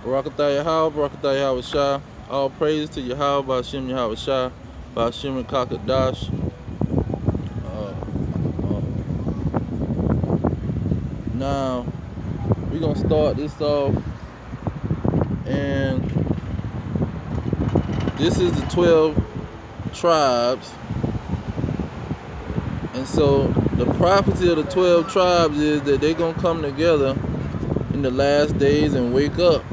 Barakatah Yahweh, Barakatah Yahweh Shah. All praise to Yahweh, Ba'ashem Yahweh Shah, Ba'ashem Kakadash. Now, we're going to start this off, and this is the 12 tribes. And so, the prophecy of the 12 tribes is that they're going to come together in the last days and wake up.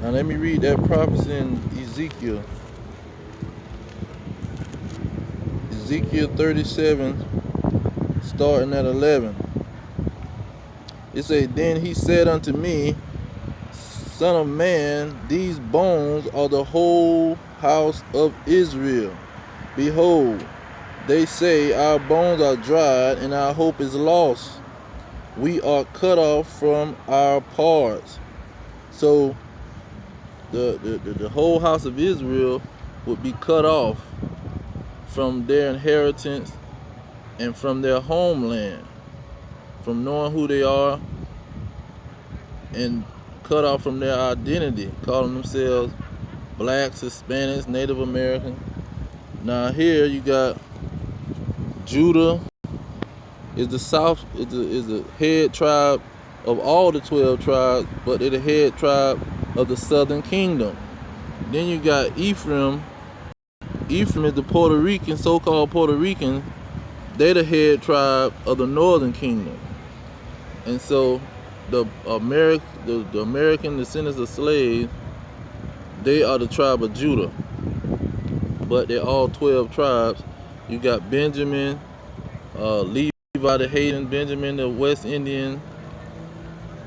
Now, let me read that prophecy in Ezekiel. Ezekiel 37, starting at 11. It says, Then he said unto me, Son of man, these bones are the whole house of Israel. Behold, they say, Our bones are dried, and our hope is lost. We are cut off from our parts. So the whole house of Israel would be cut off from their inheritance and from their homeland, from knowing who they are, and cut off from their identity, calling themselves blacks, Hispanics, Native American. Now here you got Judah is the south, is the head tribe of all the 12 tribes, but they're the head tribe of the southern kingdom. Then you got Ephraim. Ephraim is the Puerto Rican, so-called Puerto Rican. They're the head tribe of the northern kingdom. And so the American descendants of slaves, they are the tribe of Judah. But they're all 12 tribes. You got Benjamin, Levi the Hayden, Benjamin the West Indian,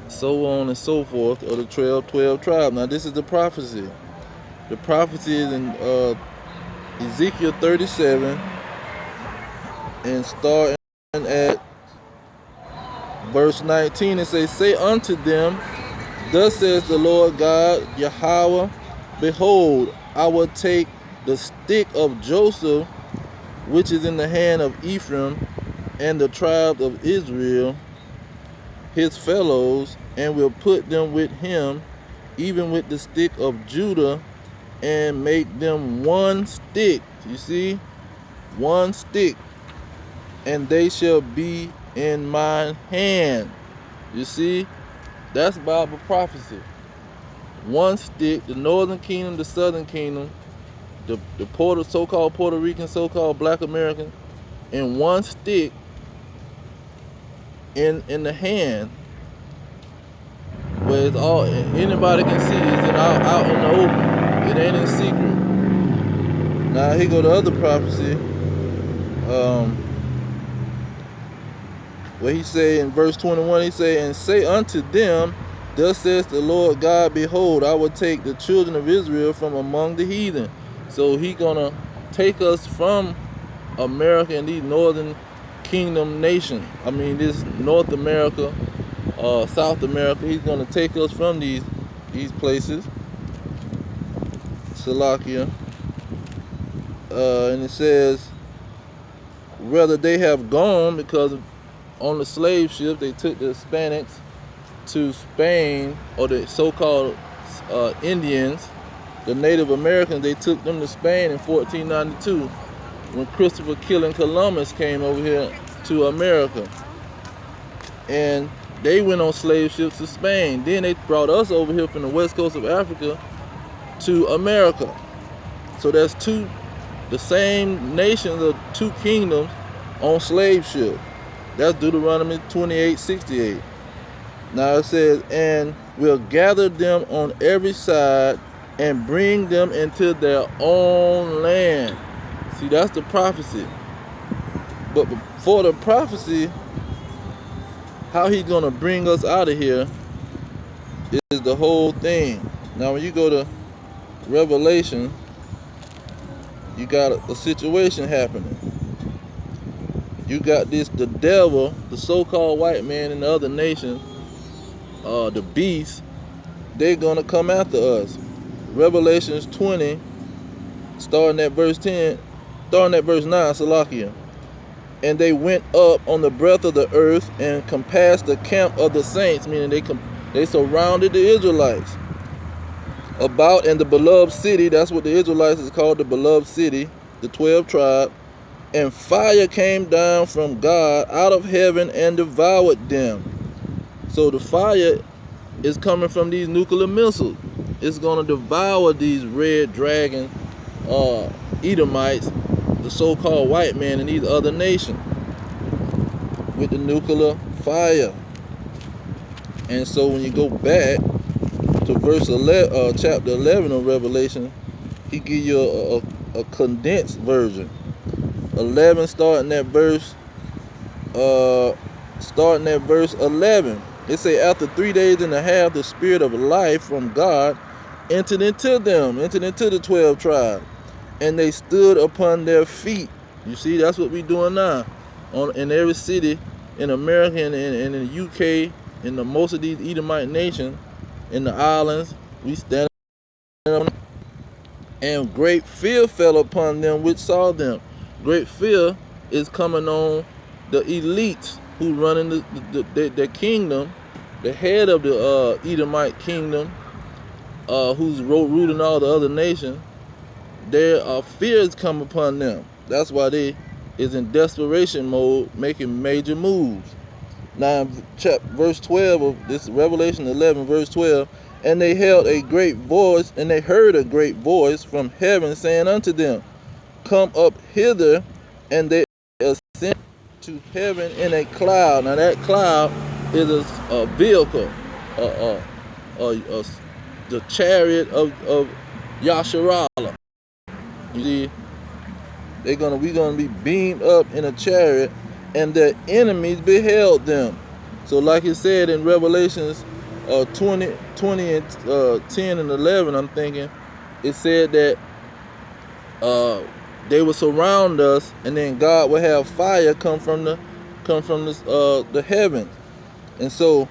so on and so forth, of the 12 tribes. Now this is the prophecy. The prophecy is in Ezekiel 37, and starting at verse 19, it says, Say unto them, Thus says the Lord God, Yahweh, Behold, I will take the stick of Joseph, which is in the hand of Ephraim, and the tribes of Israel, his fellows, and will put them with him, even with the stick of Judah, and make them one stick. You see? One stick. And they shall be in mine hand. You see? That's Bible prophecy. One stick, the northern kingdom, the southern kingdom, the so-called Puerto Rican, so-called black American, in one stick in the hand, where it's all anybody can see. It's out in the open. It ain't in secret. Now here go the other prophecy, where he say in verse 21, he say, And say unto them, Thus says the Lord God, Behold, I will take the children of Israel from among the heathen. So he gonna take us from America and these northern kingdom nations. I mean, this North America, South America. He's gonna take us from these places. Salakia. And it says, Whether they have gone, because on the slave ship they took the Hispanics to Spain, or the so-called Indians, the Native Americans, they took them to Spain in 1492 when Christopher Columbus came over here to America. And they went on slave ships to Spain. Then they brought us over here from the west coast of Africa to America. So that's the same nations of two kingdoms on slave ships. That's Deuteronomy 28:68. Now it says, And will gather them on every side and bring them into their own land. See, that's the prophecy. But before the prophecy, how he's going to bring us out of here is the whole thing. Now when you go to Revelation, you got a situation happening. You got the devil, the so-called white man in the other nation, the beast, they're going to come after us. Revelations 20, starting at verse 9, Salakia. And they went up on the breadth of the earth and compassed the camp of the saints, meaning They surrounded the Israelites about in the beloved city. That's what the Israelites is called, the beloved city, the 12 tribes. And fire came down from God out of heaven and devoured them. So the fire is coming from these nuclear missiles. It's going to devour these red dragon Edomites, the so-called white man, and these other nations with the nuclear fire. And so when you go back to verse 11, chapter 11 of Revelation, he give you a condensed version. 11 starting at verse 11. It say, after 3 days and a half, the spirit of life from God entered into the 12 tribes, and they stood upon their feet. You see, that's what we doing now in every city in America and in the UK, in most of these Edomite nations, in the islands. We stand up, and great fear fell upon them which saw them. Great fear is coming on the elites who running the kingdom, the head of the Edomite kingdom, who's ruling all the other nations. Their fears come upon them. That's why they is in desperation mode, making major moves. Now, verse 12 of this Revelation 11, verse 12, and they heard a great voice from heaven saying unto them, come up hither, and they ascend to heaven in a cloud. Now that cloud is a vehicle, the chariot of Yasharallah. You see, we gonna be beamed up in a chariot, and their enemies beheld them. So like it said in Revelations 20 and 10 and 11, I'm thinking, it said that they will surround us, and then God will have fire come from the heavens. And so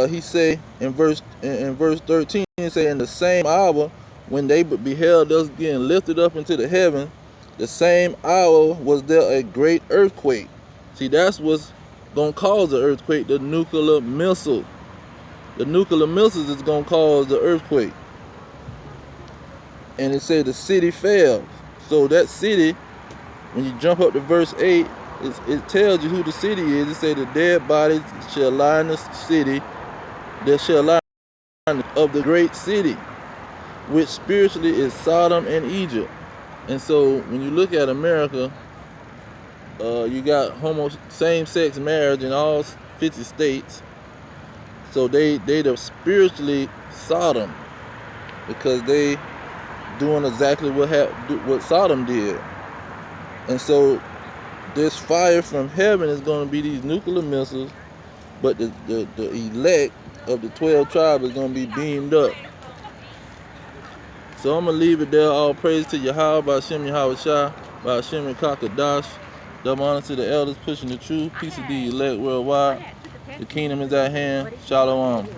he say in verse 13, he say, in the same hour when they beheld us getting lifted up into the heaven, the same hour was there a great earthquake. See, that's what's gonna cause the earthquake, the nuclear missile. The nuclear missiles is gonna cause the earthquake. And it said the city fell. So that city, when you jump up to verse 8, it tells you who the city is. It says the dead bodies shall lie in the city, there shall lie of the great city, which spiritually is Sodom and Egypt. And so when you look at America, you got same-sex marriage in all 50 states. So they the spiritually Sodom, because they doing exactly what Sodom did. And so this fire from heaven is going to be these nuclear missiles, but the elect of the 12 tribes is going to be beamed up. So I'm going to leave it there. All praise to Yahweh, by Hashem Yahweh Shah, by Hashem Kakadash. Double honor to the elders pushing the truth. Peace of the elect worldwide. The kingdom is at hand. Shalom.